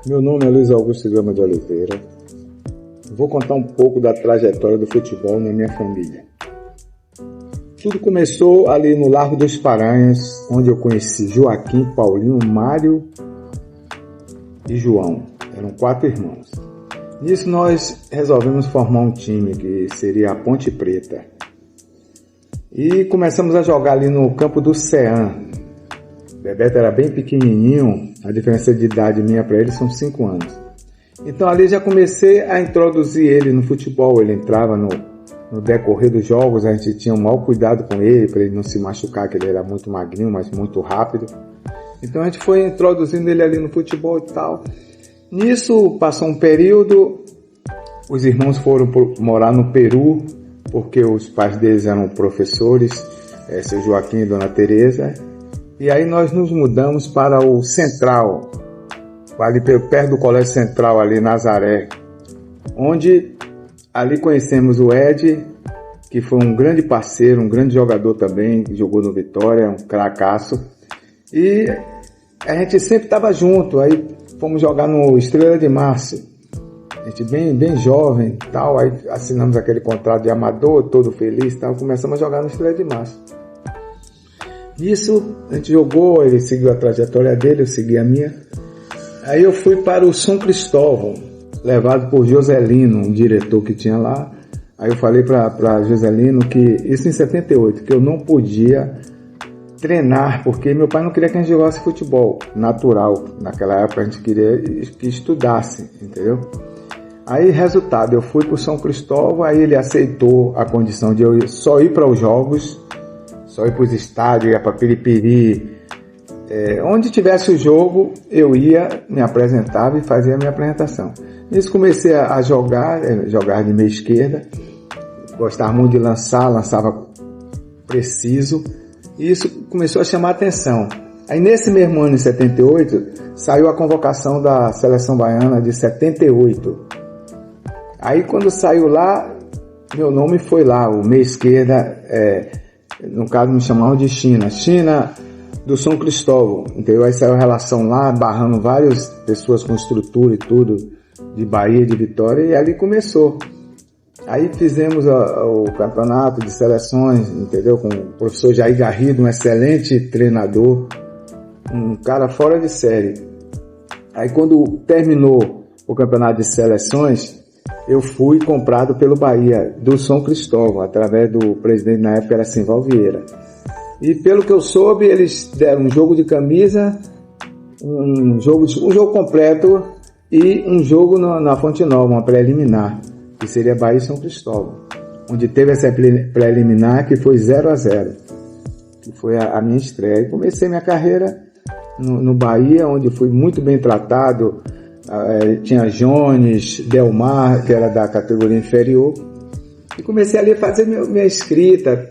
Meu nome é Luiz Augusto Gama de Oliveira. Vou contar um pouco da trajetória do futebol na minha família. Tudo começou ali no Largo dos Paranhas, onde eu conheci Joaquim, Paulinho, Mário e João. Eram 4 irmãos. Nisso nós resolvemos formar um time que seria a Ponte Preta. E começamos a jogar ali no campo do CEAM. Bebeto era bem pequenininho, a diferença de idade minha para ele são 5 anos. Então ali já comecei a introduzir ele no futebol. Ele entrava no decorrer dos jogos, a gente tinha um maior cuidado com ele, para ele não se machucar, que ele era muito magrinho, mas muito rápido. Então a gente foi introduzindo ele ali no futebol e tal. Nisso passou um período, os irmãos foram morar no Peru, porque os pais deles eram professores, seu Joaquim e Dona Teresa. E aí nós nos mudamos para o Central, ali perto do Colégio Central, ali Nazaré, onde ali conhecemos o Ed, que foi um grande parceiro, um grande jogador também, que jogou no Vitória, um cracaço. E a gente sempre estava junto, aí fomos jogar no Estrela de Março. A gente bem jovem e tal, aí assinamos aquele contrato de amador, todo feliz e tal, começamos a jogar no Estrela de Março. Nisso, a gente jogou, ele seguiu a trajetória dele, eu segui a minha. Aí eu fui para o São Cristóvão, levado por Joselino, um diretor que tinha lá. Aí eu falei para Joselino que, isso em 78, que eu não podia treinar, porque meu pai não queria que a gente jogasse futebol natural. Naquela época a gente queria que estudasse, entendeu? Aí, resultado, eu fui para o São Cristóvão, aí ele aceitou a condição de eu só ir para os jogos, só ir para os estádios, ia para Piripiri. Onde tivesse o jogo, eu ia, me apresentava e fazia a minha apresentação. Nisso comecei a jogar de meia esquerda, gostava muito de lançava preciso, e isso começou a chamar a atenção. Aí nesse mesmo ano, em 78, saiu a convocação da Seleção Baiana de 78. Aí quando saiu lá, meu nome foi lá, o meia esquerda, no caso me chamavam de China do São Cristóvão, entendeu? Aí saiu a relação lá, barrando várias pessoas com estrutura e tudo, de Bahia, de Vitória, e ali começou. Aí fizemos o campeonato de seleções, entendeu? Com o professor Jair Garrido, um excelente treinador, um cara fora de série. Aí quando terminou o campeonato de seleções, eu fui comprado pelo Bahia, do São Cristóvão, através do presidente na época, era Simval Vieira. E pelo que eu soube, eles deram um jogo de camisa, um jogo completo e um jogo na Fonte Nova, uma preliminar, que seria Bahia e São Cristóvão, onde teve essa preliminar que foi 0-0, que foi a minha estreia. E comecei minha carreira no Bahia, onde fui muito bem tratado. Tinha Jones, Delmar, que era da categoria inferior, e comecei ali a fazer minha escrita.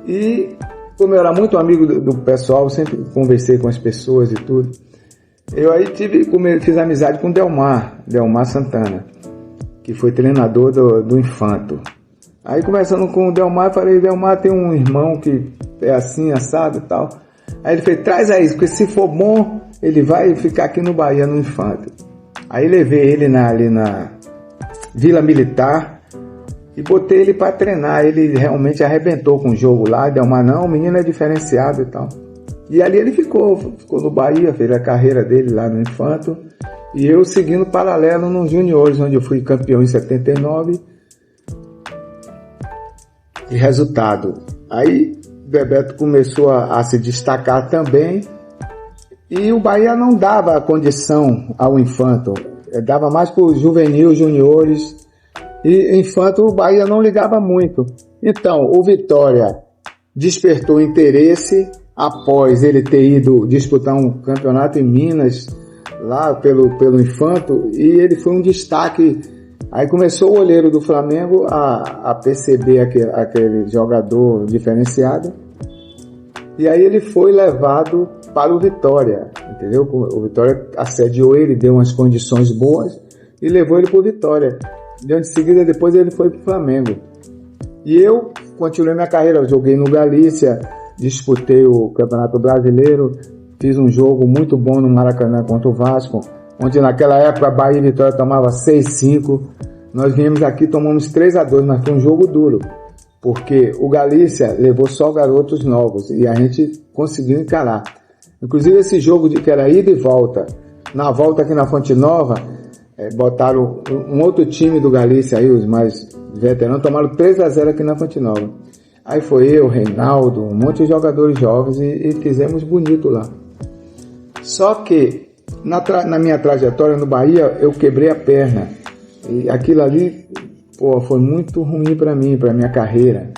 E como eu era muito amigo do pessoal, sempre conversei com as pessoas e tudo, eu aí fiz amizade com Delmar Santana, que foi treinador do Infanto. Aí conversando com o Delmar, falei, Delmar tem um irmão que é assim, assado e tal. Aí ele fez, traz aí, porque se for bom, ele vai ficar aqui no Bahia, no Infanto. Aí levei ele ali na Vila Militar e botei ele para treinar. Ele realmente arrebentou com o jogo lá. Delmar, não, o menino é diferenciado e tal. E ali ele ficou no Bahia, fez a carreira dele lá no Infanto. E eu seguindo paralelo nos juniores, onde eu fui campeão em 79. E resultado, aí Bebeto começou a se destacar também. E o Bahia não dava condição ao Infanto, dava mais para os juvenil, juniores, e Infanto o Bahia não ligava muito. Então, o Vitória despertou interesse após ele ter ido disputar um campeonato em Minas, lá pelo Infanto, e ele foi um destaque. Aí começou o olheiro do Flamengo a perceber aquele jogador diferenciado, e aí ele foi levado para o Vitória, entendeu? O Vitória assediou ele, deu umas condições boas e levou ele para o Vitória. De seguida, depois ele foi para o Flamengo. E eu continuei minha carreira, eu joguei no Galícia, disputei o Campeonato Brasileiro, fiz um jogo muito bom no Maracanã contra o Vasco, onde naquela época a Bahia e Vitória tomava 6-5. Nós viemos aqui, tomamos 3-2, mas foi um jogo duro, porque o Galícia levou só garotos novos e a gente conseguiu encarar. Inclusive esse jogo que era ida e volta, na volta aqui na Fonte Nova, botaram um outro time do Galícia aí, os mais veteranos, tomaram 3-0 aqui na Fonte Nova. Aí foi eu, Reinaldo, um monte de jogadores jovens e fizemos bonito lá. Só que na minha trajetória no Bahia, eu quebrei a perna. E aquilo ali, foi muito ruim para mim, para minha carreira.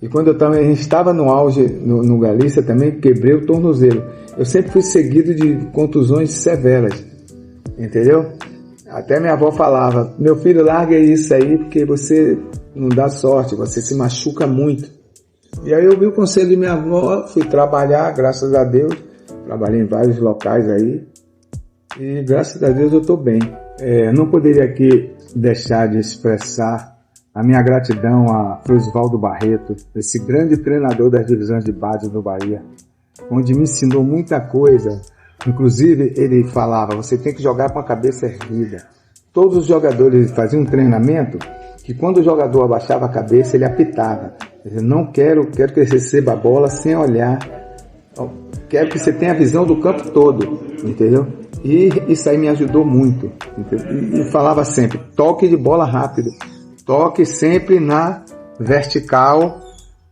E quando a gente estava no auge no Galícia também, quebrei o tornozelo. Eu sempre fui seguido de contusões severas, entendeu? Até minha avó falava, meu filho, larga isso aí, porque você não dá sorte, você se machuca muito. E aí eu vi o conselho de minha avó, fui trabalhar, graças a Deus, trabalhei em vários locais aí, e graças a Deus eu estou bem. Não poderia aqui deixar de expressar a minha gratidão a Oswaldo Barreto, esse grande treinador das divisões de base do Bahia, onde me ensinou muita coisa. Inclusive, ele falava, você tem que jogar com a cabeça erguida. Todos os jogadores faziam um treinamento que quando o jogador abaixava a cabeça, ele apitava. Eu não quero que você receba a bola sem olhar. Quero que você tenha a visão do campo todo, entendeu? E isso aí me ajudou muito. Entendeu? E falava sempre, toque de bola rápido. Toque sempre na vertical,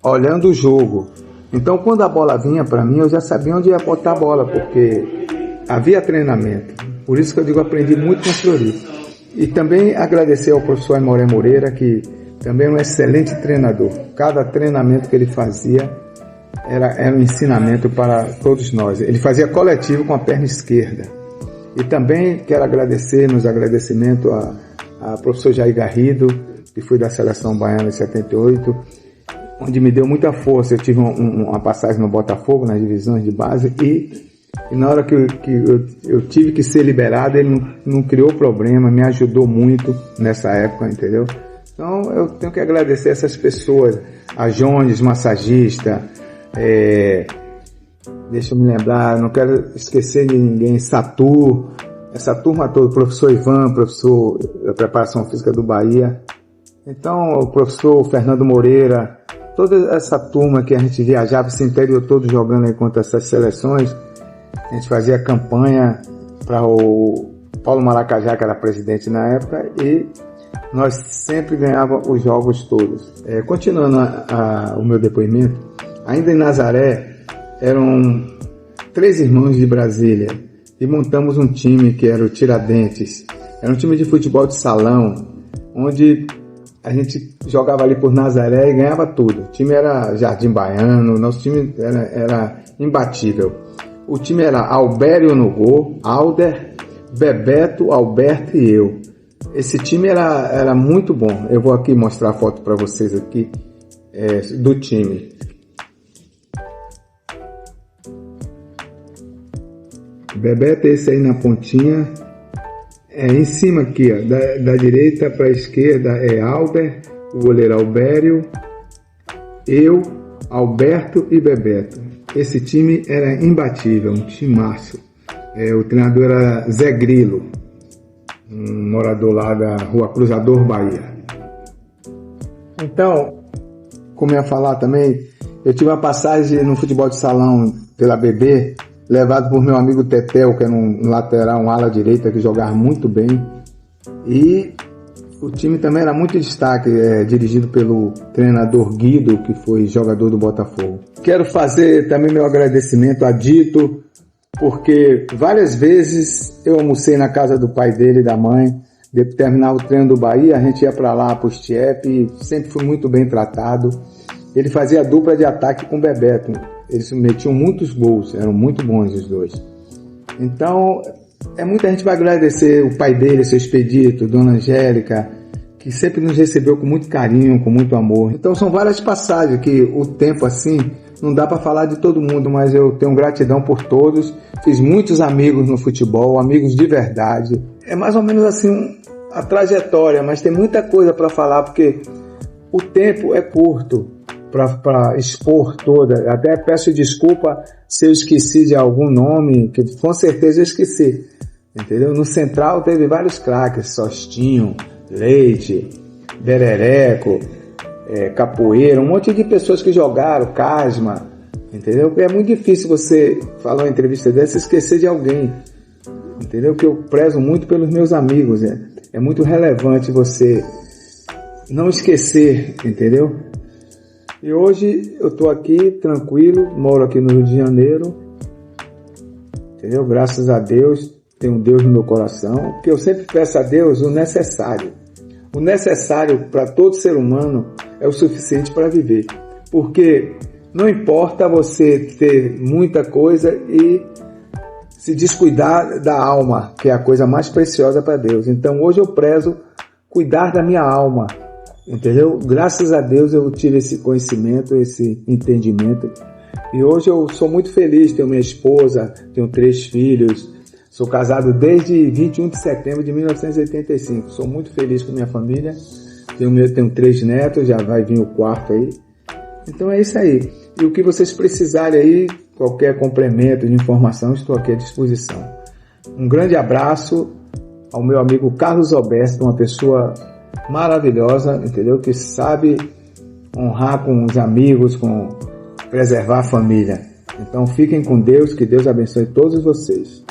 olhando o jogo. Então, quando a bola vinha para mim, eu já sabia onde ia botar a bola, porque havia treinamento. Por isso que eu digo, aprendi muito com o Fleury. E também agradecer ao professor Aimoré Moreira, que também é um excelente treinador. Cada treinamento que ele fazia era um ensinamento para todos nós. Ele fazia coletivo com a perna esquerda. E também quero agradecer, nos agradecimentos, a professor Jair Garrido, que foi da Seleção Baiana em 78, onde me deu muita força. Eu tive uma passagem no Botafogo, nas divisões de base, e na hora que eu tive que ser liberado, ele não criou problema, me ajudou muito nessa época, entendeu? Então eu tenho que agradecer essas pessoas, a Jones, massagista, deixa eu me lembrar, não quero esquecer de ninguém, Satur, essa turma toda, o professor Ivan, professor da Preparação Física do Bahia, então o professor Fernando Moreira, toda essa turma que a gente viajava esse interior todo jogando aí contra essas seleções, a gente fazia campanha para o Paulo Maracajá, que era presidente na época, e nós sempre ganhávamos os jogos todos. Continuando o meu depoimento, ainda em Nazaré, eram 3 irmãos de Brasília, e montamos um time que era o Tiradentes. Era um time de futebol de salão, onde a gente jogava ali por Nazaré e ganhava tudo. O time era Jardim Baiano, nosso time era imbatível. O time era Albério no gol, Alder, Bebeto, Alberto e eu. Esse time era muito bom. Eu vou aqui mostrar a foto para vocês aqui do time. Bebeto é esse aí na pontinha. Em cima aqui, ó, da direita para a esquerda é Alder, o goleiro Albério, eu, Alberto e Bebeto. Esse time era imbatível, um timaço. O treinador era Zé Grilo, um morador lá da Rua Cruzador, Bahia. Então, como eu ia falar também, eu tive uma passagem no futebol de salão pela BB, levado por meu amigo Tetel, que era um lateral, um ala direita, que jogava muito bem. E o time também era muito destaque, dirigido pelo treinador Guido, que foi jogador do Botafogo. Quero fazer também meu agradecimento a Dito, porque várias vezes eu almocei na casa do pai dele e da mãe. Depois de terminar o treino do Bahia, a gente ia para lá, para o Stiep, e sempre fui muito bem tratado. Ele fazia dupla de ataque com o Bebeto. Eles metiam muitos gols, eram muito bons os dois. Então, muita gente vai agradecer o pai dele, seu Expedito, Dona Angélica, que sempre nos recebeu com muito carinho, com muito amor. Então, são várias passagens que o tempo assim, não dá para falar de todo mundo, mas eu tenho gratidão por todos. Fiz muitos amigos no futebol, amigos de verdade. É mais ou menos assim a trajetória, mas tem muita coisa para falar, porque o tempo é curto para expor toda. Até peço desculpa se eu esqueci de algum nome, que com certeza eu esqueci. entendeu? No Central teve vários craques, Sostinho, Leite, Berereco, Capoeira, um monte de pessoas que jogaram, Casma, entendeu? É muito difícil você falar uma entrevista dessa e esquecer de alguém, entendeu? Que eu prezo muito pelos meus amigos, é muito relevante você não esquecer, entendeu? E hoje eu tô aqui tranquilo, moro aqui no Rio de Janeiro, entendeu? Graças a Deus, tenho Deus no meu coração, porque eu sempre peço a Deus o necessário. O necessário para todo ser humano é o suficiente para viver, porque não importa você ter muita coisa e se descuidar da alma, que é a coisa mais preciosa para Deus. Então hoje eu prezo cuidar da minha alma, entendeu? Graças a Deus eu tive esse conhecimento, esse entendimento. E hoje eu sou muito feliz, tenho minha esposa, tenho 3 filhos, sou casado desde 21 de setembro de 1985. Sou muito feliz com minha família, tenho 3 netos, já vai vir o 4º aí. Então é isso aí. E o que vocês precisarem aí, qualquer complemento de informação, estou aqui à disposição. Um grande abraço ao meu amigo Carlos Alberto, uma pessoa maravilhosa, entendeu? Que sabe honrar com os amigos, com preservar a família. Então fiquem com Deus, que Deus abençoe todos vocês.